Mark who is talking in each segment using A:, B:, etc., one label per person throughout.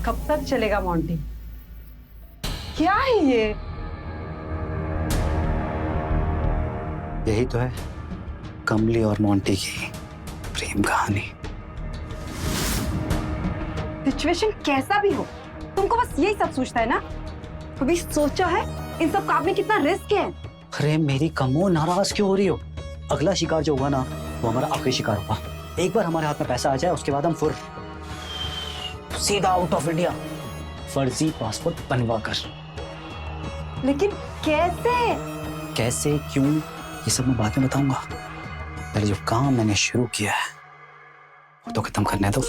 A: कब तक चलेगा मोंटी? क्या है ये?
B: यही तो है कमली और मोंटी की प्रेम कहानी।
A: सिचुएशन कैसा भी हो, तुमको बस यही सब सोचता है ना? कभी सोचा है इन सब काम में कितना रिस्क है?
B: अरे मेरी कमो, नाराज क्यों हो रही हो? अगला शिकार जो होगा ना, वो हमारा आखिरी शिकार होगा। एक बार हमारे हाथ में पैसा आ जाए, उसके बाद हम फुर सीधा आउट ऑफ इंडिया, फर्जी पासपोर्ट बनवा कर।
A: लेकिन कैसे?
B: कैसे, क्यों, ये सब मैं बाद में बताऊंगा। पहले जो काम मैंने शुरू किया है वो तो खत्म करने दो।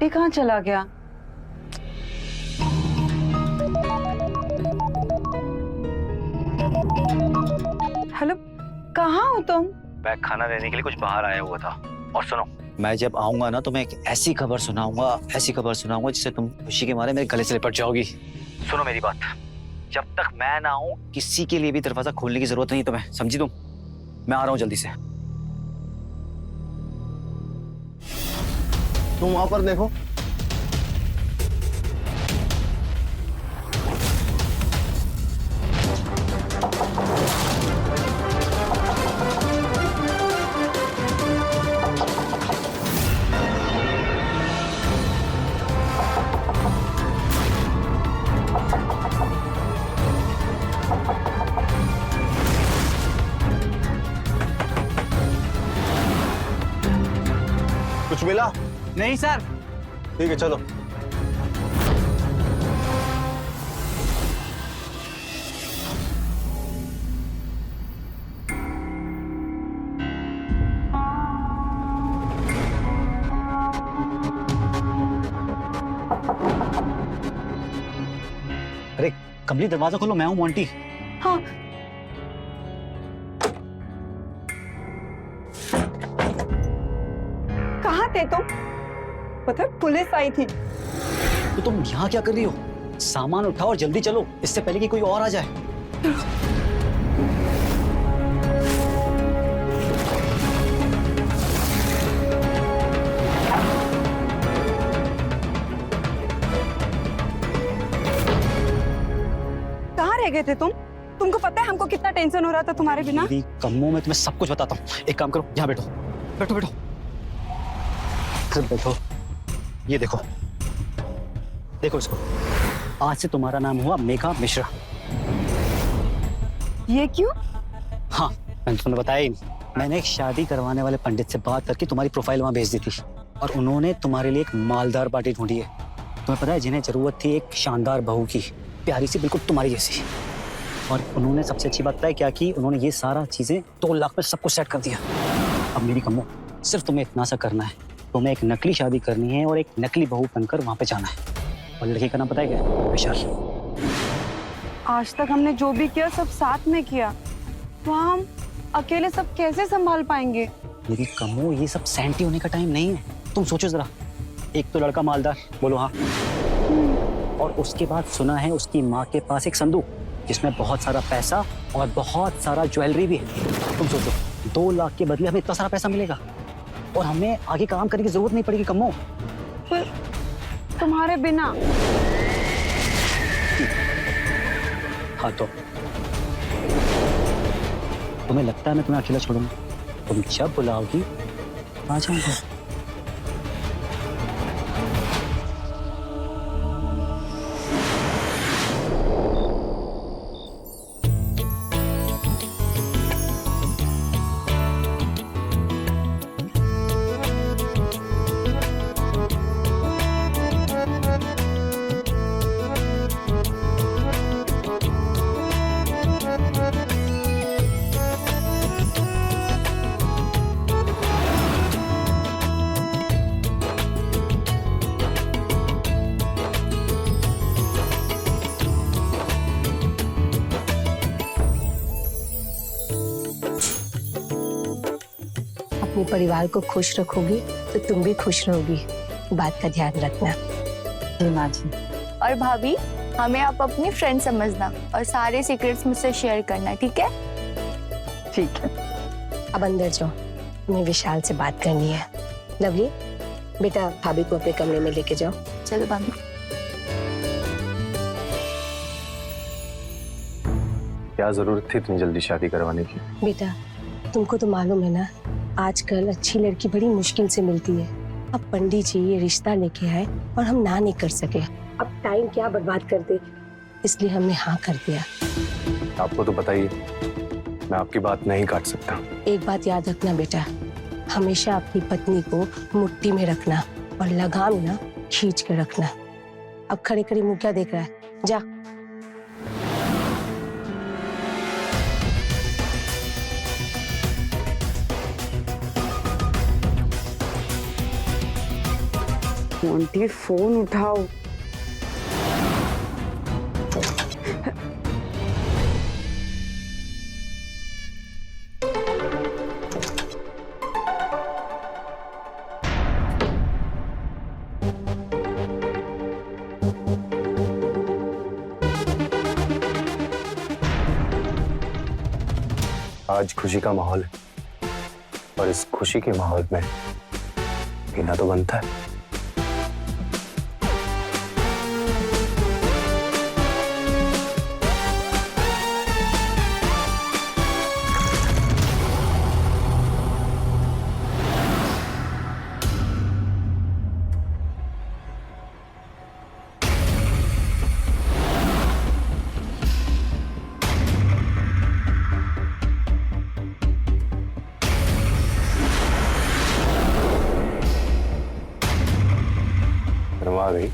A: ये कहाँ चला गया? हेलो, कहाँ हो तुम?
B: मैं खाना देने के लिए कुछ बाहर आया हुआ था। और सुनो, मैं जब आऊंगा ना तो मैं एक ऐसी खबर सुनाऊंगा, ऐसी खबर सुनाऊंगा जिससे तुम खुशी के मारे मेरे गले से लिपट जाओगी। सुनो मेरी बात, जब तक मैं ना आऊं किसी के लिए भी दरवाजा खोलने की जरूरत नहीं तुम्हें, समझी तुम? मैं आ रहा हूं जल्दी से।
C: तुम वहां पर देखो। कुछ मिला?
B: नहीं सर।
C: ठीक है चलो।
B: अरे कमली, दरवाजा खोलो, मैं हूं मोंटी।
A: हाँ। कहाँ थे तुम? पता है पुलिस आई थी।
B: तो तुम यहाँ क्या कर रही हो? सामान उठाओ और जल्दी चलो, इससे पहले कि कोई और आ जाए।
A: कहाँ रह गए थे तुम? तुमको पता है हमको कितना टेंशन हो रहा था तुम्हारे बिना?
B: मेरी कम्मों में तुम्हें सब कुछ बताता हूँ। एक काम करो, यहाँ बैठो बैठो बैठो सब बैठो। ये देखो, देखो इसको। आज से तुम्हारा नाम हुआ मेघा मिश्रा।
A: ये क्यों?
B: हाँ, मैंने तुम्हें बताया ही नहीं। मैंने एक शादी करवाने वाले पंडित से बात करके तुम्हारी प्रोफाइल वहां भेज दी थी और उन्होंने तुम्हारे लिए एक मालदार पार्टी ढूंढी है। तुम्हें पता है, जिन्हें जरूरत थी एक शानदार बहू की, प्यारी सी, बिल्कुल तुम्हारी जैसी। और उन्होंने सबसे अच्छी बात पता है क्या की? उन्होंने ये सारा चीजें 2 लाख में सब कुछ सेट कर दिया। अब मेरी कम्मो, सिर्फ तुम्हें इतना सा करना है। तुम्हें एक नकली शादी करनी है और एक नकली बहू बनकर वहां पे जाना है। और लड़की का नाम पता है क्या? विशाल।
A: आज तक हमने जो भी किया सब साथ में किया, तो हम अकेले सब कैसे संभाल पाएंगे?
B: मेरी कमो, ये सब सैंटी होने का टाइम नहीं है। तुम सोचो जरा, एक तो लड़का मालदार, बोलो हाँ, और उसके बाद सुना है उसकी माँ के पास एक संदूक जिसमें बहुत सारा पैसा और बहुत सारा ज्वेलरी भी है। तुम सोचो, 2 लाख के बदले हमें इतना सारा पैसा मिलेगा और हमें आगे काम करने की जरूरत नहीं पड़ेगी कम्मो।
A: पर तुम्हारे बिना?
B: हाँ तो तुम्हें लगता है मैं तुम्हें अकेला छोड़ूंगा? तुम जब बुलाओगी आ जाऊंगा।
D: अपने परिवार को खुश रखोगी तो तुम भी खुश रहोगी। बात का ध्यान रखना।
A: माँ जी।
E: और भाभी, हमें आप अपनी फ्रेंड समझना और सारे सीक्रेट्स मुझसे शेयर करना, ठीक है?
A: ठीक है।
D: अब अंदर जाओ, हमें विशाल से बात करनी है। लवली, बेटा भाभी को अपने कमरे में लेके जाओ।
E: चलो भाभी।
C: क्या जरूरत थी इतनी जल्दी शादी करवाने की?
D: बेटा तुमको तो मालूम है ना, आजकल अच्छी लड़की बड़ी मुश्किल से मिलती है। अब पंडित जी ये रिश्ता लेके आए और हम ना नहीं कर सके। अब टाइम क्या बर्बाद कर दे, इसलिए हमने हाँ कर दिया।
C: आपको तो पता ही है, मैं आपकी बात नहीं काट सकता।
D: एक बात याद रखना बेटा, हमेशा अपनी पत्नी को मुट्ठी में रखना और लगाम ना खींच के रखना। अब खड़े खड़े मुंह क्या देख रहा है, जा।
A: मोंटी फोन उठाओ।
C: आज खुशी का माहौल है और इस खुशी के माहौल में पीना तो बनता है। आ गई।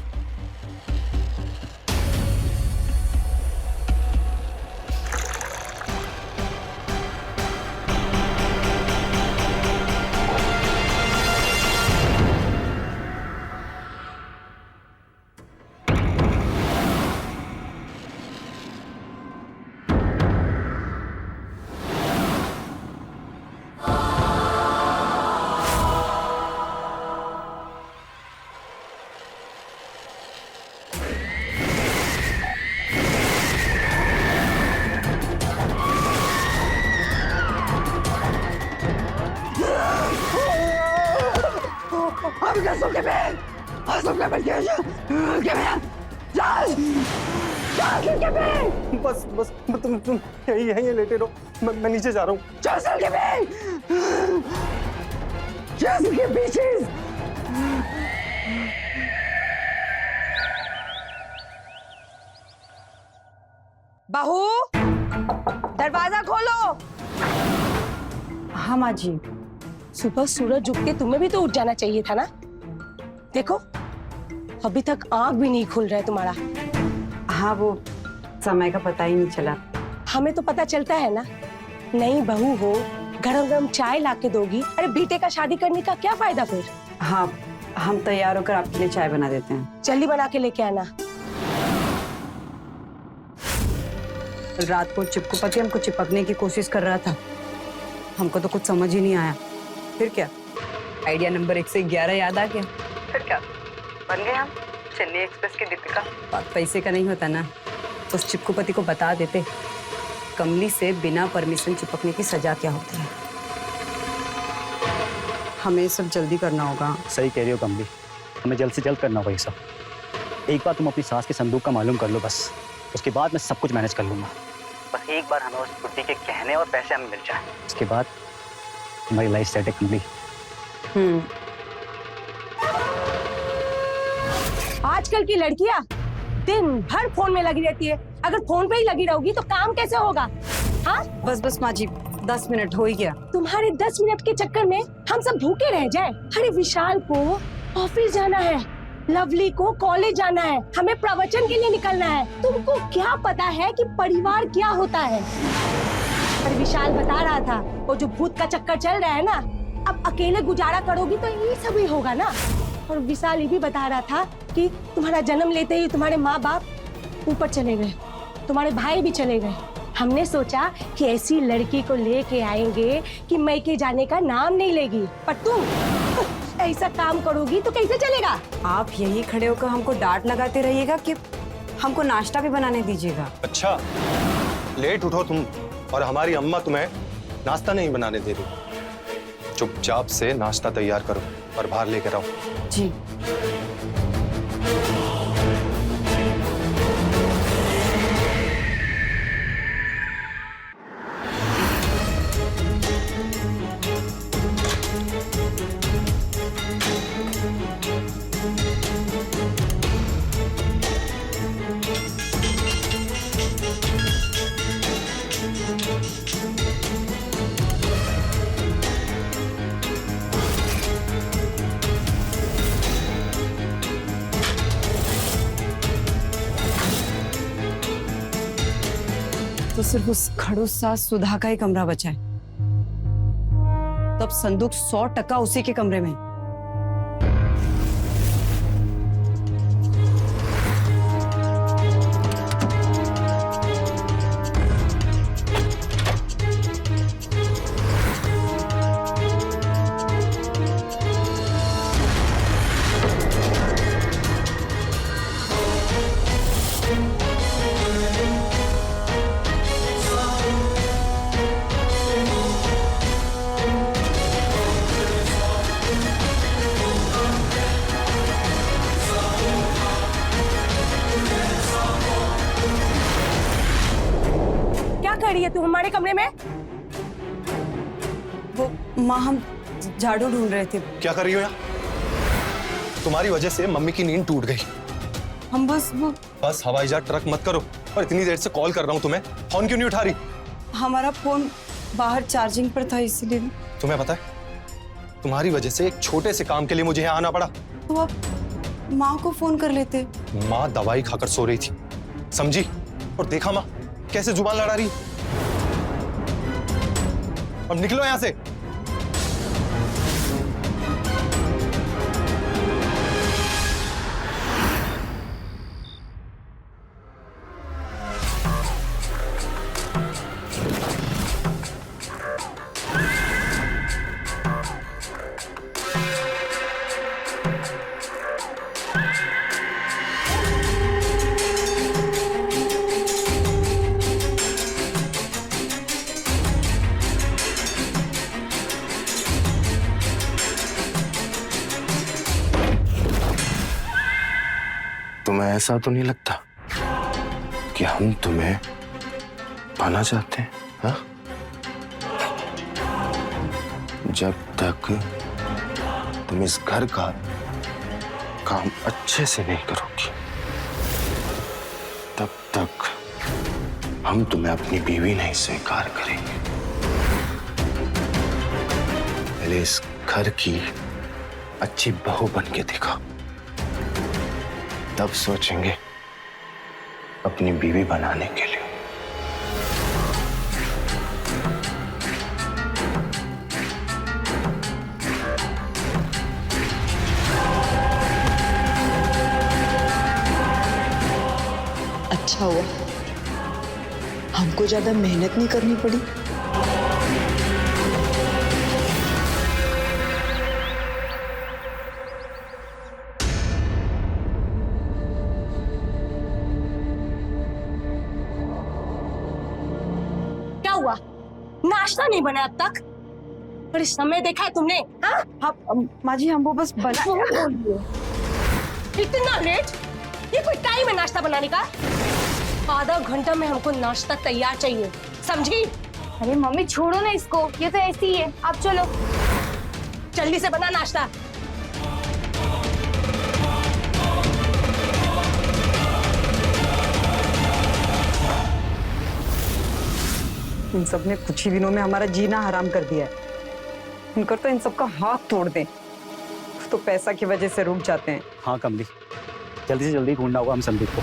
C: बस बस तुम यहीं लेटे रहो, मैं नीचे जा रहा हूँ।
D: बहू, दरवाजा खोलो।
A: हाँ माँ जी।
D: सुबह सूरज उग के तुम्हें भी तो उठ जाना चाहिए था ना। देखो अभी तक आंख भी नहीं खुल रहा है तुम्हारा।
A: हाँ, वो समय का पता ही नहीं चला।
D: हमें तो पता चलता है ना। नई बहू हो, गरम गरम चाय ला के दोगी। अरे बेटे का शादी करने का क्या फायदा फिर।
A: हाँ, हम तैयार होकर आपके लिए चाय बना देते हैं।
D: जल्दी बना के लेके आना।
A: रात को चिपकू पति हमको चिपकने की कोशिश कर रहा था, हमको तो कुछ समझ ही नहीं आया। फिर क्या, आइडिया नंबर 1 से 11 याद आ गया। फिर क्या, बन गए हम चेन्नई एक्सप्रेस की दीपिका। बात पैसे का नहीं होता ना, तो उस चिपकू पति को बता देते कमली से बिना परमिशन चिपकने की सजा क्या होती है। हमें सब जल्दी करना होगा।
B: सही कह रही हो कमली, हमें जल्द से जल्द करना होगा ये सब। एक बार तुम अपनी सास के संदूक का मालूम कर लो बस, उसके बाद मैं सब कुछ मैनेज कर लूंगा। बस एक बार हमें उस बुड्ढी के कहने और पैसे हमें मिल जाए, उसके बाद तुम्हारी लाइफ सेट है कंप्लीट।
D: आजकल की लड़कियां दिन भर फोन में लगी रहती है। अगर फोन पे ही लगी रहोगी तो काम कैसे होगा? हाँ,
A: बस बस माँ जी, 10 मिनट हो ही गया।
D: तुम्हारे 10 मिनट के चक्कर में हम सब भूखे रह जाए। अरे विशाल को ऑफिस जाना है, लवली को कॉलेज जाना है, हमें प्रवचन के लिए निकलना है। तुमको क्या पता है कि परिवार क्या होता है? अरे विशाल बता रहा था, वो जो भूत का चक्कर चल रहा है ना, अब अकेले गुजारा करोगी तो ये सब ही होगा ना। और विशाल ये भी बता रहा था कि तुम्हारा जन्म लेते ही तुम्हारे माँ बाप ऊपर चले गए, तुम्हारे भाई भी चले गए। हमने सोचा कि ऐसी लड़की को लेके आएंगे कि मैके जाने का नाम नहीं लेगी, पर तुम ऐसा काम करोगी तो कैसे चलेगा?
A: आप यही खड़े होकर हमको डांट लगाते रहिएगा कि हमको नाश्ता भी बनाने दीजिएगा।
C: अच्छा, लेट उठो तुम और हमारी अम्मा तुम्हें नाश्ता नहीं बनाने दे रही। चुपचाप से नाश्ता तैयार करो और बाहर लेकर आओ।
A: जी। तो सिर्फ उस खड़ूस सास सुधा का ही कमरा बचा है। तब संदूक 100% उसी के कमरे में।
D: कर रही है तू हमारे कमरे में?
A: वो माँ, हम झाड़ू ढूंढ रहे थे।
C: क्या कर रही हो यहाँ? तुम्हारी वजह से मम्मी की नींद टूट गई।
A: हम बस
C: हवाई जहाज ट्रक मत करो। और इतनी देर से कॉल कर रहा हूँ तुम्हें, फोन क्यों नहीं उठा रही?
A: हमारा फोन बाहर चार्जिंग पर था, इसलिए।
C: तुम्हें पता है, तुम्हारी वजह से एक छोटे से काम के लिए मुझे यहाँ आना पड़ा।
A: तो आप माँ को फोन कर लेते।
C: माँ दवाई खाकर सो रही थी, समझी? और देखा माँ कैसे जुबान लड़ा रही। अब निकलो यहां से। तुम्हें ऐसा तो नहीं लगता कि हम तुम्हें पाना चाहते हैं? हा? जब तक तुम इस घर का काम अच्छे से नहीं करोगी, तब तक हम तुम्हें अपनी बीवी नहीं स्वीकार करेंगे। पहले इस घर की अच्छी बहू बन के दिखा, तब सोचेंगे अपनी बीवी बनाने के लिए।
F: अच्छा हुआ हमको ज्यादा मेहनत नहीं करनी पड़ी।
D: नाश्ता नहीं बना अब तक? और इस समय देखा है तुमने? हाँ
A: माँ जी, हम वो बस बना।
D: इतना लेट? ये कोई टाइम है नाश्ता बनाने का? आधा घंटा में हमको नाश्ता तैयार चाहिए, समझी?
E: अरे मम्मी छोड़ो ना इसको, ये तो ऐसी ही है। आप चलो।
D: जल्दी से बना नाश्ता।
A: इन सब ने कुछ ही दिनों में हमारा जीना हराम कर दिया है। इनकर तो इन सबका हाथ तोड़ दें तो पैसा की वजह से रुक जाते हैं।
B: हाँ कमली, जल्दी से जल्दी ढूंढना होगा हम संदूक को।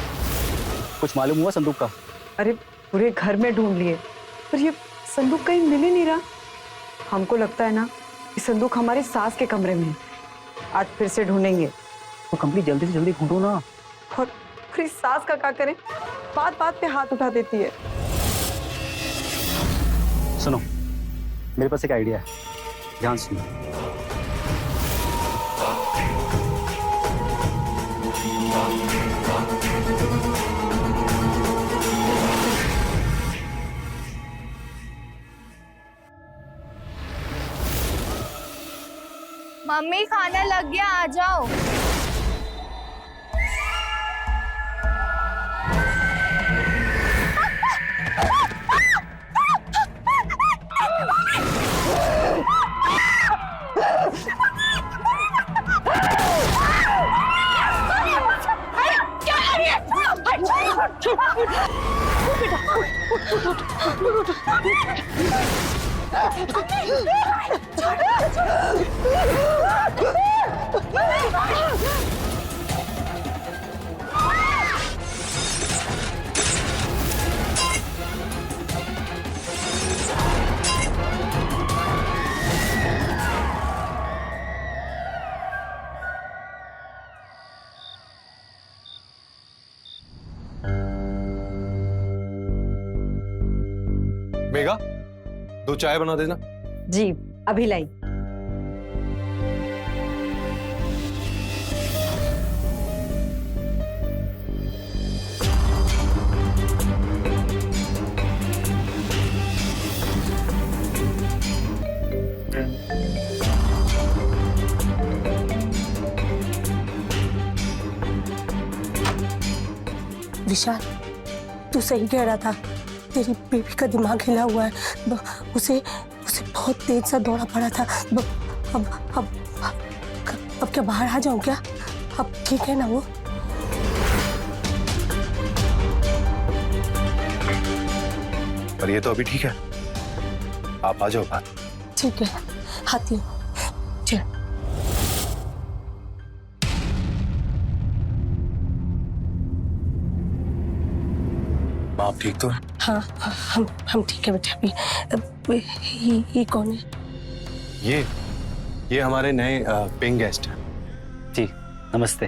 B: कुछ मालूम हुआ संदूक का?
A: अरे पूरे घर में ढूंढ लिए पर ये संदूक कहीं मिल ही नहीं रहा। हमको लगता है ना ये संदूक हमारी सास के कमरे में है। आज फिर से ढूंढेंगे।
B: तो कमली जल्दी से जल्दी ढूंढो ना।
A: और फिर इस सास का क्या करें, बात बात पे हाथ उठा देती है।
B: सुनो, मेरे पास एक आइडिया है, ध्यान सुनो।
E: मम्मी खाना लग गया, आ जाओ।
C: मेघा, 2 चाय बना देना।
A: जी अभी लाई।
D: विशाल, तू सही कह रहा था, तेरी बेबी का दिमाग हिला हुआ है। उसे बहुत तेज सा दौड़ा पड़ा था। अब क्या बाहर आ जाऊं क्या? अब ठीक है ना वो?
C: पर ये तो अभी ठीक है, आप आ जाओ बात।
D: ठीक है, आती हूँ। चल।
C: आप ठीक तो है?
D: हाँ, हम ठीक है बेटा। अभी ये कौन है?
C: ये हमारे नए पेइंग गेस्ट हैं।
B: जी नमस्ते।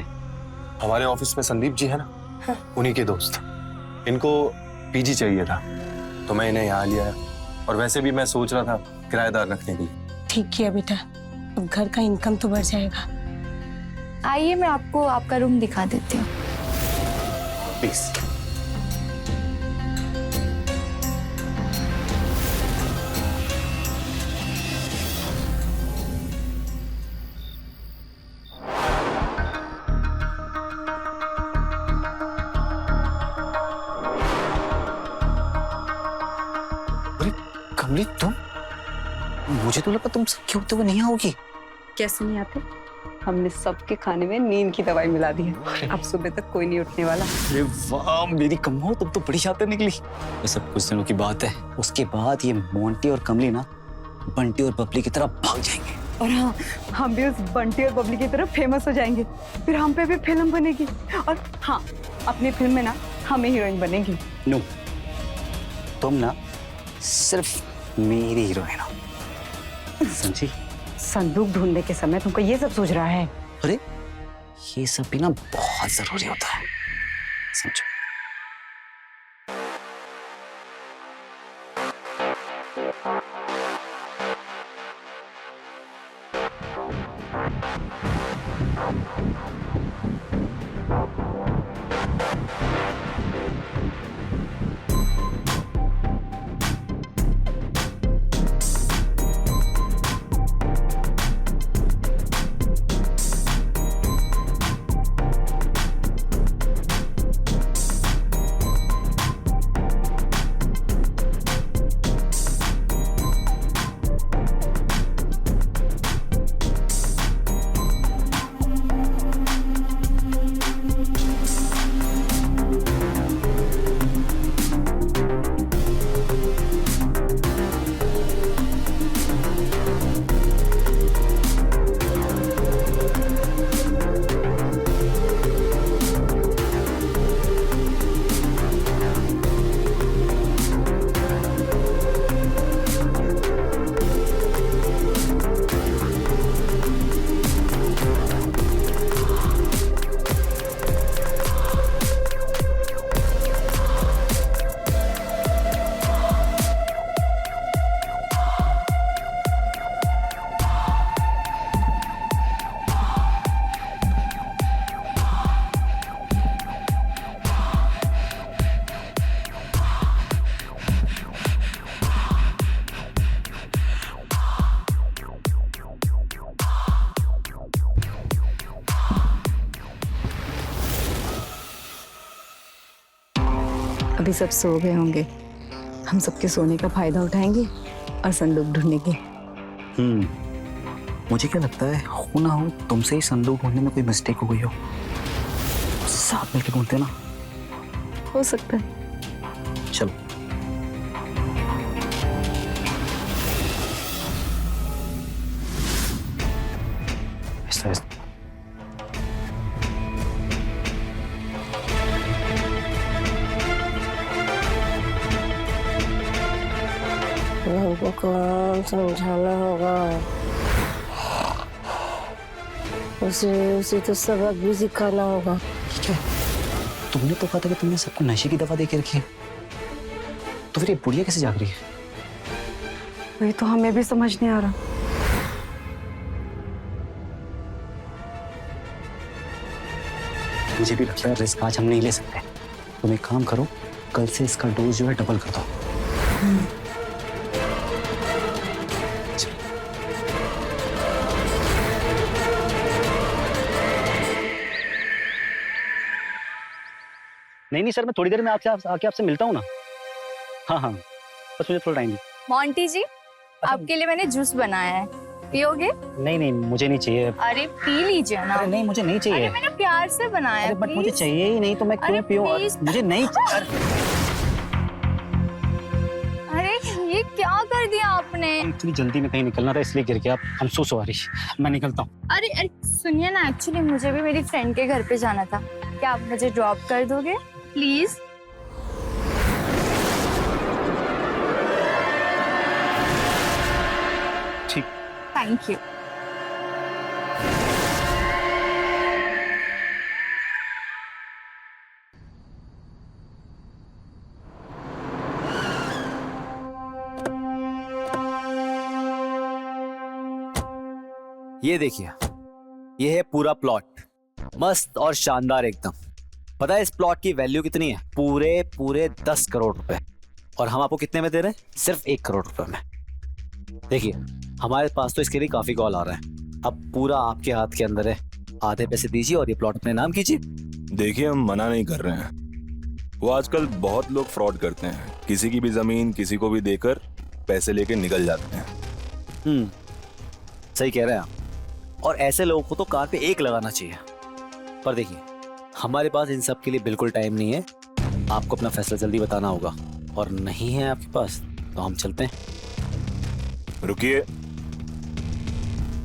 C: हमारे ऑफिस में संदीप जी है ना,
D: हाँ।
C: उन्हीं के दोस्त। इनको पीजी चाहिए था तो मैं इन्हें यहाँ लिया। और वैसे भी मैं सोच रहा था किराएदार रखने के लिए।
D: ठीक किया बेटा, अब घर का इनकम तो बढ़ जाएगा।
E: आइए मैं आपको आपका रूम दिखा देती हूँ।
C: प्लीज।
B: कमली तुम, मुझे तो लगा तुम क्यों होते हुए नहीं आओगी।
A: कैसे नहीं आते? हमने सबके खाने में नींद की दवाई मिला दी है। अब सुबह तक कोई नहीं उठने वाला।
B: अरे वाह मेरी कम्मो, तुम तो बड़ी शातिर निकली। ये सब कुछ दिनों की बात है, उसके बाद ये मोंटी और कमली ना बंटी और बबली की तरफ भाग जाएंगे।
A: और हाँ, हम भी उस बंटी और बबली की तरफ फेमस हो जाएंगे। फिर हम पे भी फिल्म बनेगी। और हाँ, अपनी फिल्म में ना हमें हीरोइन बनेगी।
B: नो, तुम ना सिर्फ मेरी हीरोइन हो, समझी?
A: संदूक ढूंढने के समय तुमको ये सब सोच रहा है?
B: अरे ये सब भी ना बहुत जरूरी होता है, समझो।
F: अभी सब सो गए होंगे, हम सबके सोने का फायदा उठाएंगे और संदूक ढूंढेंगे।
B: मुझे क्या लगता है, हो ना हो तुमसे ही संदूक ढूंढने में कोई मिस्टेक हो गई हो। साथ मिलकर ढूंढते ना।
F: हो सकता है।
B: चलो। ऐसा ऐसा।
D: हमको कौन समझाना होगा, उसे तो सबक भी सिखाना होगा।
B: ठीक है, तुमने तो कहा था कि तुमने सबको नशे की दवा दे के रखी है, तो फिर ये बुढ़िया कैसे जाग रही है?
A: वही तो हमें भी समझ नहीं आ रहा।
B: मुझे भी लगता है रिस्क आज हम नहीं ले सकते। तुम एक काम करो, कल से इसका डोज जो है डबल कर दो। नहीं सर, मैं थोड़ी देर में आपसे मिलता हूँ ना। हाँ, बस मुझे थोड़ा टाइम दो।
E: मोंटी जी, आपके लिए मैंने जूस बनाया है, पियोगे?
B: नहीं मुझे नहीं चाहिए।
E: अरे पी लीजिए ना।
B: अरे नहीं, मुझे नहीं चाहिए।
E: अरे मैंने प्यार से बनाया है,
B: बट मुझे
E: प्लीज।
B: चाहिए ही नहीं, तो मैं क्यों
E: अरे
B: पीऊं?
E: प्लीज।
B: मुझे नहीं।
E: अरे ये क्या कर दिया आपने?
B: इतनी जल्दी में कहीं निकलना था, इसलिए गिर गया। I'm so sorry। मैं निकलता हूँ।
E: अरे सुनिए ना, एक्चुअली मुझे भी मेरी फ्रेंड के घर पे जाना था। क्या आप मुझे ड्रॉप कर दोगे प्लीज?
B: ठीक।
E: Thank you.
G: ये देखिए, ये है पूरा प्लॉट, मस्त और शानदार एकदम। पता है इस प्लॉट की वैल्यू कितनी है? पूरे 10 करोड़ रुपए। और हम आपको कितने में दे रहे हैं? सिर्फ 1 करोड़ रुपए में। देखिए, हमारे पास तो इसके लिए काफी कॉल आ रहा है। अब पूरा आपके हाथ के अंदर है, आधे पैसे दीजिए और ये प्लॉट अपने नाम कीजिए।
H: देखिए, हम मना नहीं कर रहे हैं, वो आजकल बहुत लोग फ्रॉड करते हैं, किसी की भी जमीन किसी को भी देकर पैसे लेके निकल जाते हैं।
G: सही कह रहे हैं आप, और ऐसे लोगों को तो कान पे एक लगाना चाहिए। पर देखिए, हमारे पास इन सब के लिए बिल्कुल टाइम नहीं है। आपको अपना फैसला जल्दी बताना होगा, और नहीं है आपके पास तो हम चलते हैं।
H: रुकिए,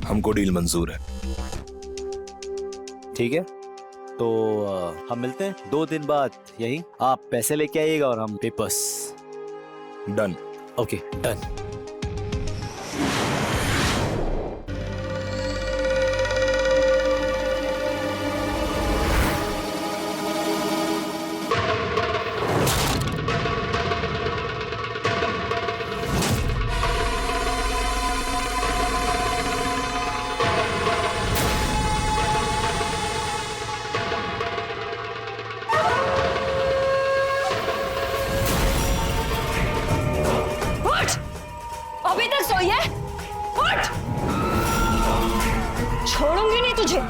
H: हमको डील मंजूर है।
G: ठीक है, तो हम मिलते हैं 2 दिन बाद यही। आप पैसे लेके आइएगा और हम पेपर्स।
H: डन।
G: Okay, done.
F: अभी तक सोई है? उठ! छोड़ूंगी नहीं तुझे।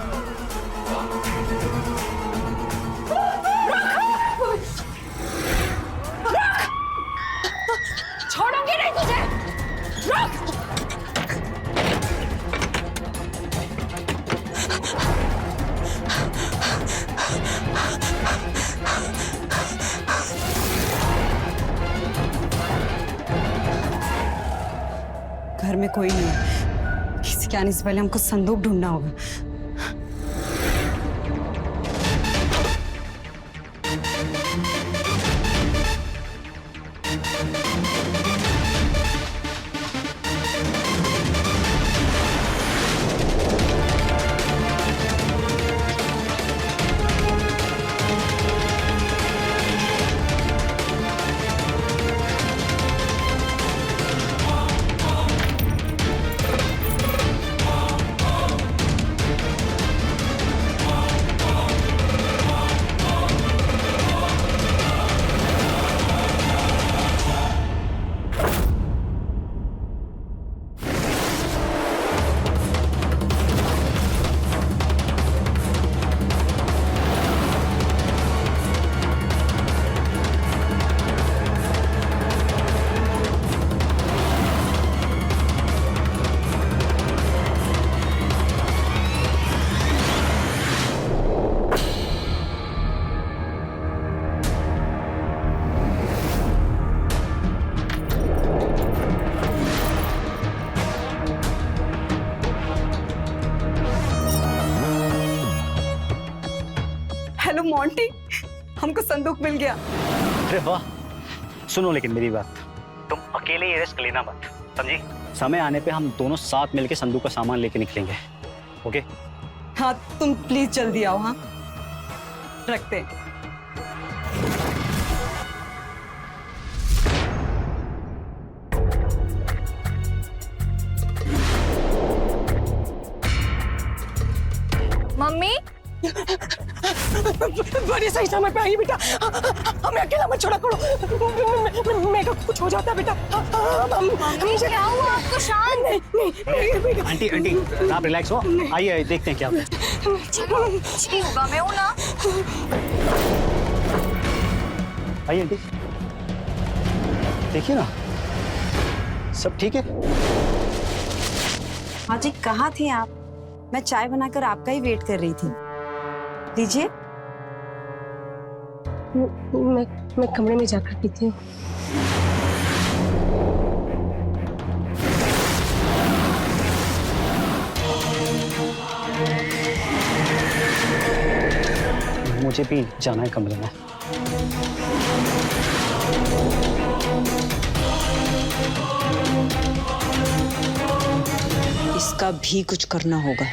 F: छोड़ूंगी नहीं तुझे। रुक!
A: घर में कोई नहीं है। किसी के आने से पहले हमको संदूक ढूंढना होगा। हेलो मोंटी, हमको संदूक मिल गया।
B: अरे वाह। सुनो लेकिन मेरी बात, तुम अकेले ये रिस्क लेना मत, समझी? समय आने पे हम दोनों साथ मिलके संदूक का सामान लेके निकलेंगे, ओके?
A: हाँ तुम प्लीज जल्दी आओ। हाँ रखते हैं।
E: मम्मी
D: बड़ी सही समय पे आई बेटा, हमें अकेला मत छोड़ा करो, मेरे को कुछ हो जाता है बेटा।
E: मम्मी क्या हुआ आपको? शांत
D: नहीं
B: आंटी आंटी आप रिलैक्स हो, आइए देखते हैं क्या होता है।
E: ठीक होगा, मैं हूं ना।
B: आइए आंटी, देखिए ना सब ठीक है।
A: हाँ जी, कहाँ थे आप? मैं चाय बनाकर आपका ही वेट कर रही थी। लीजिए।
D: मैं कमरे में जाकर पीती हूँ।
B: मुझे भी जाना है कमरे में।
A: इसका भी कुछ करना होगा।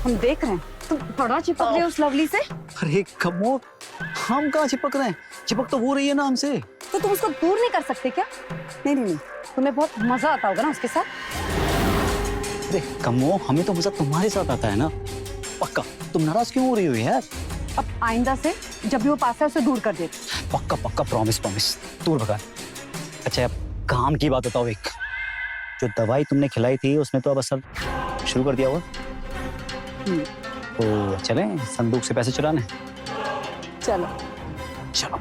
A: हम देख रहे हैं तुम बड़ा चिपक रहे हो उस लवली से।
B: अरे कमो, हम कहाँ चिपक रहे हैं? चिपक तो वो रही है ना हमसे।
A: तो तुम उसको दूर नहीं कर सकते क्या? नहीं नहीं नहीं, तुम्हें बहुत मजा आता होगा ना उसके साथ।
B: अरे कमो, हमें तो मजा तुम्हारे साथ आता है ना। पक्का तुम नाराज क्यों हो रही हो यार?
A: अब आइंदा से जब भी वो पास है उसे दूर कर देते।
B: पक्का पक्का, प्रॉमिस प्रॉमिस, दूर भगा। अच्छा अब काम की बात बताओ। एक जो दवाई तुमने खिलाई थी उसने तो अब असर शुरू कर दिया होगा। तो चलें संदूक से पैसे चुराने।
A: चलो
B: चलो।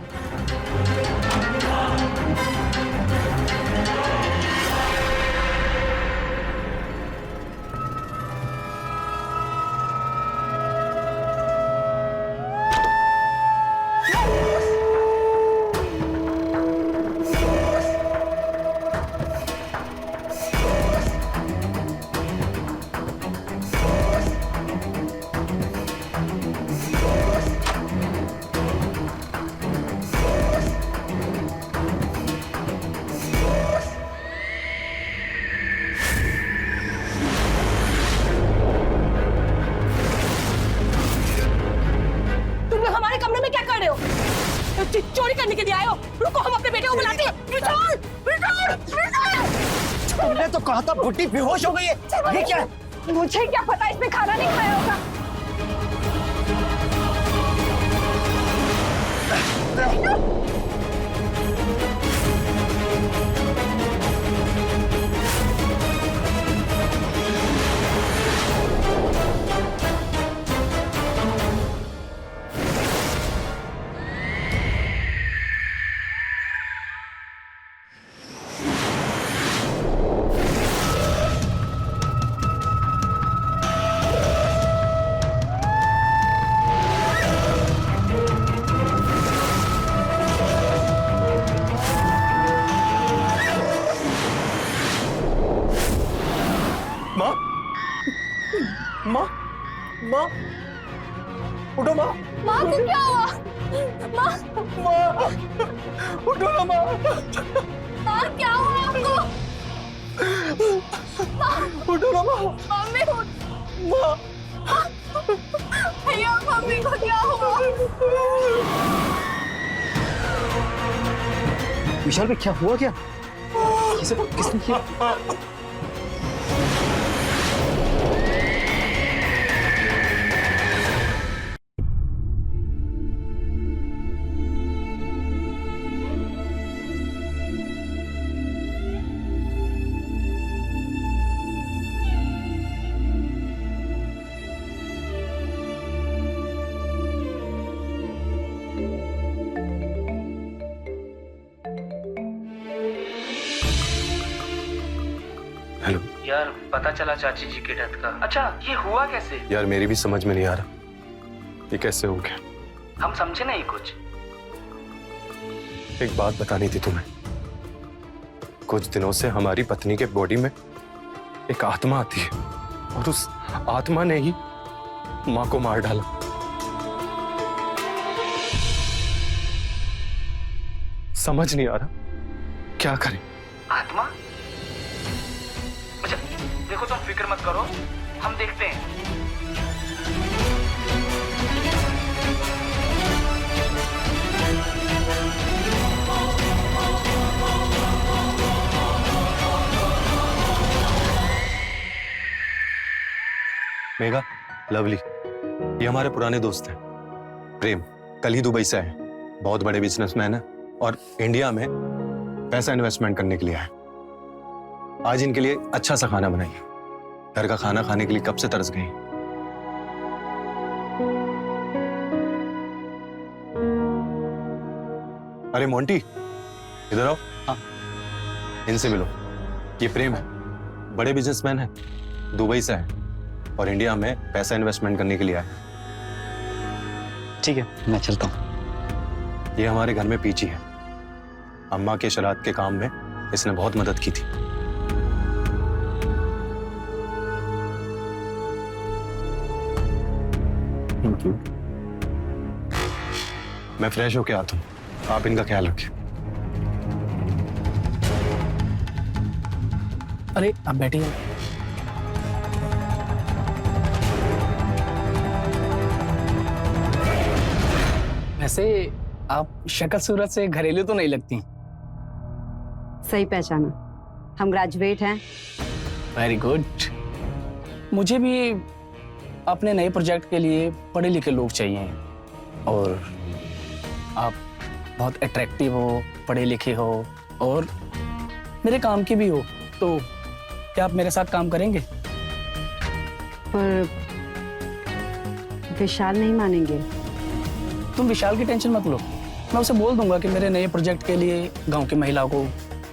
D: चोरी करने के लिए आए हो? रुको, हम अपने बेटे को बुलाते हैं।
B: तुमने तो कहा था बुड्ढी बेहोश हो गई है। ये क्या है?
D: मुझे क्या पता, इसने खाना नहीं खाया होगा।
C: माँ, माँ, माँ, उठो माँ।
E: माँ को क्या हुआ? माँ,
C: माँ, उठो ना माँ।
E: माँ क्या हुआ आपको?
C: उठो ना माँ।
E: मम्मी उठ।
C: माँ,
E: भैया मम्मी को क्या हुआ?
B: विशाल भाई क्या हुआ? क्या ये सब किसने किया?
C: हेलो
I: यार, पता चला चाची जी की डेथ का। अच्छा, ये हुआ कैसे?
C: यार, मेरी भी समझ में नहीं आ रहा ये कैसे हो गया।
I: हम समझे नहीं कुछ।
C: एक बात बतानी थी तुम्हें। कुछ दिनों से हमारी पत्नी के बॉडी में एक आत्मा आती है और उस आत्मा ने ही माँ को मार डाला। समझ नहीं आ रहा क्या करें।
I: आत्मा? अच्छा देखो, तुम फिक्र मत करो, हम देखते हैं।
C: मेघा, लवली, ये हमारे पुराने दोस्त हैं। प्रेम कल ही दुबई से आए, बहुत बड़े बिजनेसमैन है और इंडिया में पैसा इन्वेस्टमेंट करने के लिए आए। आज इनके लिए अच्छा सा खाना बनाइए। घर का खाना खाने के लिए कब से तरस गई। अरे मोंटी, इधर आओ।
B: हाँ।
C: इनसे मिलो। ये प्रेम है, बड़े बिजनेसमैन है, दुबई से है और इंडिया में पैसा इन्वेस्टमेंट करने के लिए आए।
B: ठीक है, मैं चलता हूँ।
C: ये हमारे घर में पीछी है। अम्मा के श्राद्ध के काम में इसने बहुत मदद की थी।
B: Thank you.
C: मैं फ्रेश होके आता हूँ, आप इनका ख्याल रखें।
J: अरे आप बैठिए। वैसे आप शक्ल सूरत से घरेलू तो नहीं लगती।
A: सही पहचाना, हम ग्रेजुएट हैं।
J: Very good. मुझे भी अपने नए प्रोजेक्ट के लिए पढ़े लिखे लोग चाहिए और आप बहुत अट्रैक्टिव हो, पढ़े लिखे हो और मेरे काम की भी हो, तो क्या आप मेरे साथ काम करेंगे?
A: पर विशाल नहीं मानेंगे।
J: तुम विशाल की टेंशन मत लो, मैं उसे बोल दूंगा कि मेरे नए प्रोजेक्ट के लिए गांव की महिलाओं को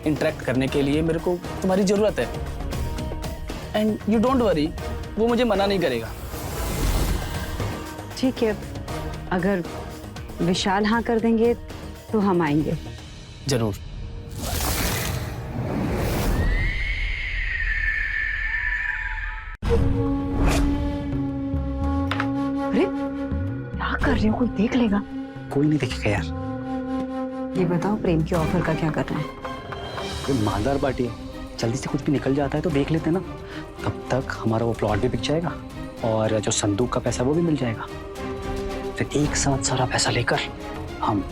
J: इंटरेक्ट करने के लिए मेरे को तुम्हारी जरूरत है। एंड यू डोंट वरी, वो मुझे मना नहीं करेगा।
A: ठीक है, अगर विशाल हाँ कर देंगे तो हम आएंगे।
J: जरूर।
A: अरे क्या कर रहे हो, कोई देख लेगा?
B: कोई नहीं देखेगा यार।
A: ये बताओ, प्रेम के ऑफर का क्या करना है?
B: ये मालदार पार्टी है, जल्दी से कुछ भी निकल जाता है तो देख लेते हैं ना। तब तक हमारा वो प्लॉट भी बिक जाएगा और जो संदूक का पैसा वो भी मिल जाएगा। फिर एक साथ सारा पैसा लेकर हम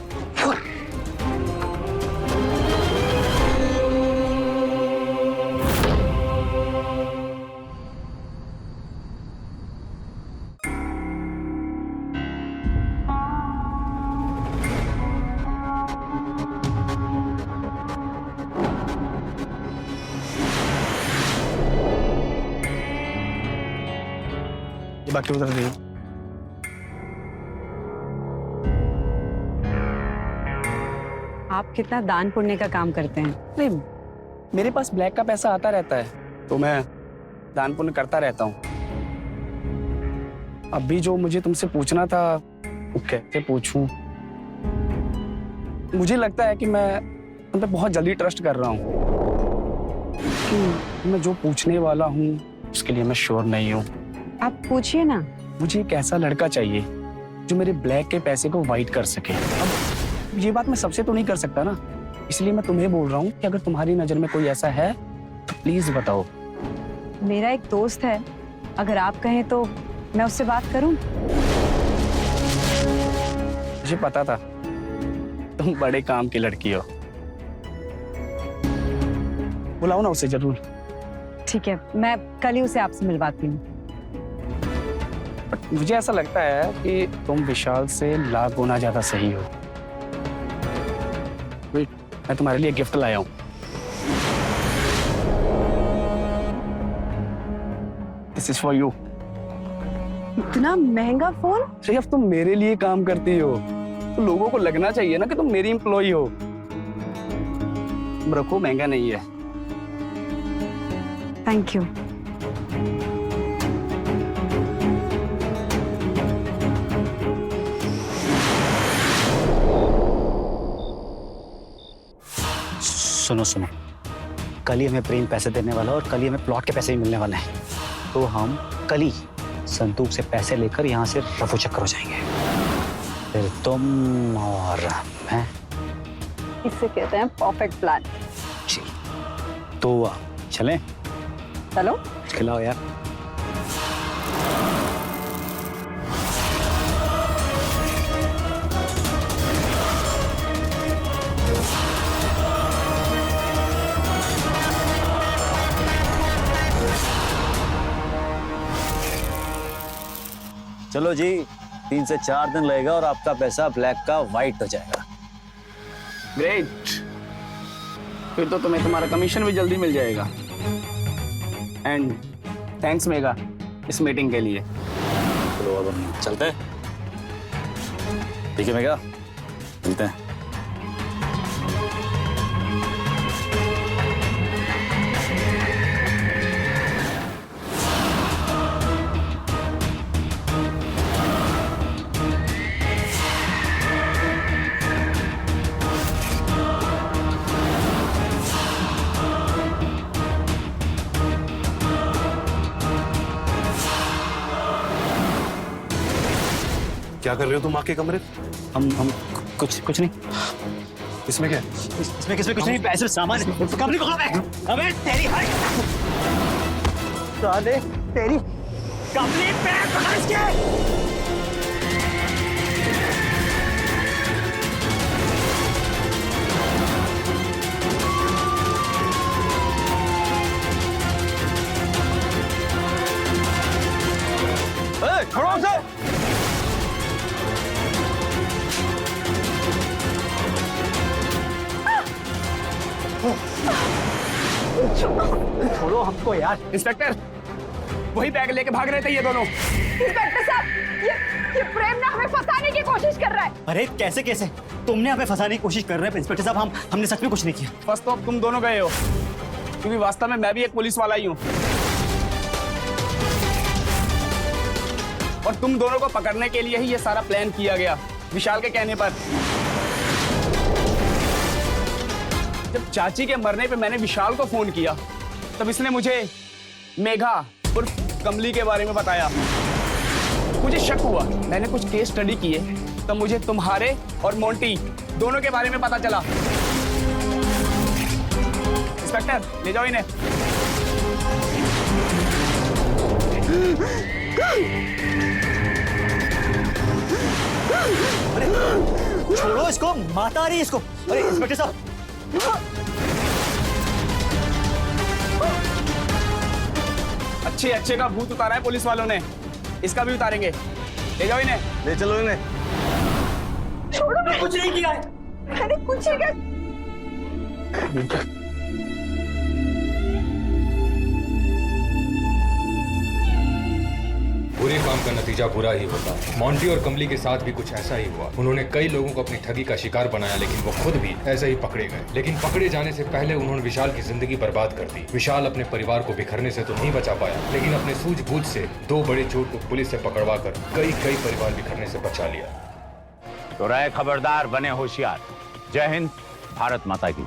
J: बाकी उधर गई।
A: आप कितना दान पुण्य का काम करते हैं?
J: नहीं, मेरे पास ब्लैक का पैसा आता रहता है तो मैं दान पुण्य करता रहता हूँ। अभी जो मुझे तुमसे पूछना था वो कैसे पूछूं? मुझे लगता है कि मैं तुम पे बहुत जल्दी ट्रस्ट कर रहा हूँ कि मैं जो पूछने वाला हूँ उसके लिए मैं श्योर नहीं हूँ।
A: आप पूछिए ना।
J: मुझे एक ऐसा लड़का चाहिए जो मेरे ब्लैक के पैसे को वाइट कर सके। अब ये बात मैं सबसे तो नहीं कर सकता ना, इसलिए मैं तुम्हें बोल रहा हूँ कि अगर तुम्हारी नजर में कोई ऐसा है तो प्लीज बताओ।
A: मेरा एक दोस्त है, अगर आप कहें तो मैं उससे बात करूं।
J: मुझे पता था तुम बड़े काम की लड़की हो। बुलाओ ना उसे जरूर।
A: ठीक है, मैं कल ही उसे आपसे मिलवाती हूँ।
J: बट मुझे ऐसा लगता है कि तुम विशाल से लाख गुना ज्यादा सही हो। वेट, मैं तुम्हारे लिए गिफ्ट लाया हूँ। This is for you.
A: इतना महंगा फोन?
J: सिर्फ तुम मेरे लिए काम करती हो तो लोगों को लगना चाहिए ना कि तुम मेरी एम्प्लॉई हो। तुम रखो, महंगा नहीं है।
A: Thank you.
B: सुनो सुनो, कल ही हमें प्रेम पैसे देने वाला है और कल ही हमें प्लॉट के पैसे भी मिलने वाले हैं। तो हम कल ही संदूक से पैसे लेकर यहाँ से रफू चक्कर हो जाएंगे। फिर तुम और मैं।
A: इससे कहते हैं परफेक्ट प्लान।
B: जी तो चलें?
A: चलो
B: खिलाओ यार।
G: चलो जी, 3 से 4 दिन लगेगा और आपका पैसा ब्लैक का व्हाइट हो जाएगा।
J: ग्रेट, फिर तो तुम्हें तुम्हारा कमीशन भी जल्दी मिल जाएगा। एंड थैंक्स मेगा इस मीटिंग के लिए।
G: चलो अब हम चलते हैं। ठीक है मेगा, मिलते हैं।
C: क्या कर रहे हो तुम आके कमरे?
B: हम कुछ नहीं।
C: इसमें क्या है?
B: इसमें किसमें कुछ नहीं, पैसे सामान कंपनी को खोलो। अबे तेरी हाय साले, तेरी कंपनी पे पकड़ के।
C: छोड़ो उसे।
B: छोड़ो हमको यार।
J: इंस्पेक्टर, वही बैग लेके भाग रहे थे ये दोनों।
A: इंस्पेक्टर साहब, ये प्रेम ना हमें फंसाने की कोशिश कर रहा है।
B: अरे कैसे कैसे तुमने हमें फंसाने की कोशिश कर रहे हैं इंस्पेक्टर साहब? हमने सच में कुछ नहीं किया।
J: बस तो अब तुम दोनों गए हो, क्योंकि वास्तव में मैं भी एक पुलिस वाला ही हूँ और तुम दोनों को पकड़ने के लिए ही ये सारा प्लान किया गया विशाल के कहने पर। जब चाची के मरने पे मैंने विशाल को फोन किया तब इसने मुझे मेघा उर्फ कमली के बारे में बताया। मुझे शक हुआ, मैंने कुछ केस स्टडी किए तब मुझे तुम्हारे और मोंटी दोनों के बारे में पता चला। इंस्पेक्टर ले जाओ इन्हें।
B: अरे छोड़ो इसको, माता आ रही है इसको। अरे इंस्पेक्टर साहब,
J: अच्छे का भूत उतारा है पुलिस वालों ने, इसका भी उतारेंगे। ले जाओ इन्हें।
C: ले चलो इन्हें।
A: छोड़ो, मैं
B: कुछ नहीं किया है।
A: मैंने कुछ नहीं किया।
K: बुरे काम का नतीजा बुरा ही होता है। मोंटी और कमली के साथ भी कुछ ऐसा ही हुआ। उन्होंने कई लोगों को अपनी ठगी का शिकार बनाया, लेकिन वो खुद भी ऐसे ही पकड़े गए। लेकिन पकड़े जाने से पहले उन्होंने विशाल की जिंदगी बर्बाद कर दी। विशाल अपने परिवार को बिखरने से तो नहीं बचा पाया, लेकिन अपने सूझबूझ से 2 बड़े चोर को पुलिस से पकड़वा कर कई परिवार बिखरने से बचा लिया।
L: तो रहे खबरदार, बने होशियार। जय हिंद, भारत माता की।